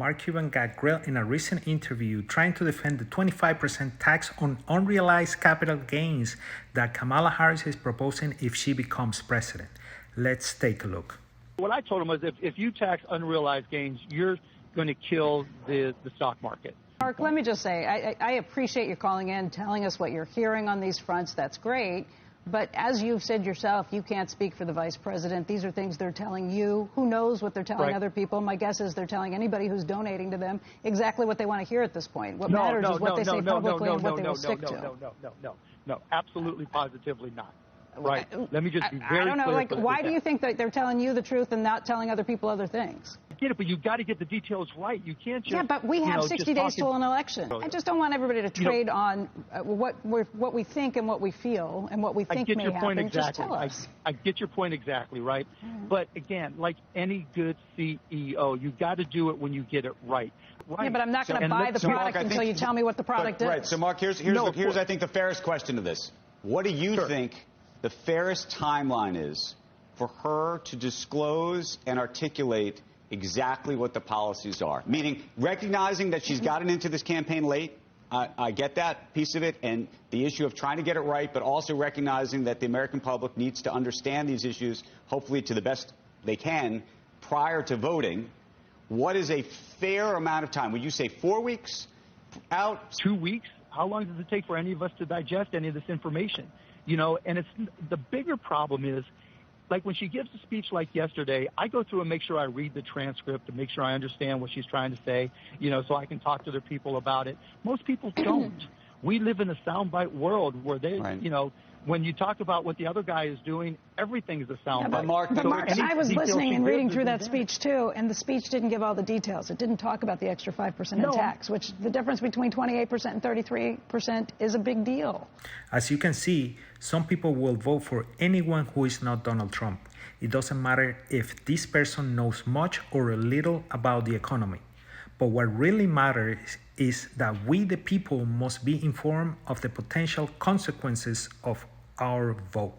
Mark Cuban got grilled in a recent interview trying to defend the 25% tax on unrealized capital gains that Kamala Harris is proposing if she becomes president. Let's take a look. What I told him was if you tax unrealized gains, you're going to kill the stock market. Mark, let me just say, I appreciate you calling in, telling us what you're hearing on these fronts. That's great. But as you've said yourself, you can't speak for the vice president. These are things they're telling you. Who knows what they're telling other people? My guess is they're telling anybody who's donating to them exactly what they want to hear at this point. What matters is what they say publicly and what they will stick to. No, absolutely, positively not. Right. Let me just be very clear. I don't know, like, why do you think that they're telling you the truth and not telling other people other things? I get it, but you've got to get the details right. You can't just... Yeah, but we have 60 days till an election. I just don't want everybody to trade on what we think and what we feel and what we think may happen. Exactly. Just tell us. I get your point exactly, right? But again, like any good CEO, you've got to do it when you get it right. Yeah, but I'm not going to buy the product until you tell me what the product is. Right. So, Mark, here's I think, the fairest question to this. What do you think the fairest timeline is for her to disclose and articulate exactly what the policies are? Meaning, recognizing that she's gotten into this campaign late, I get that piece of it, and the issue of trying to get it right, but also recognizing that the American public needs to understand these issues, hopefully to the best they can, prior to voting. What is a fair amount of time? Would you say 4 weeks out? 2 weeks? How long does it take for any of us to digest any of this information? You know, and it's the bigger problem is, like when she gives a speech like yesterday, I go through and make sure I read the transcript to make sure I understand what she's trying to say, you know, so I can talk to other people about it. Most people don't. We live in a soundbite world where they, you know, when you talk about what the other guy is doing, everything is a soundbite. But Mark, I was listening and reading through that speech, too, and the speech didn't give all the details. It didn't talk about the extra 5% in tax, which the difference between 28% and 33% is a big deal. As you can see, some people will vote for anyone who is not Donald Trump. It doesn't matter if this person knows much or a little about the economy. But what really matters is that we, the people, must be informed of the potential consequences of our vote.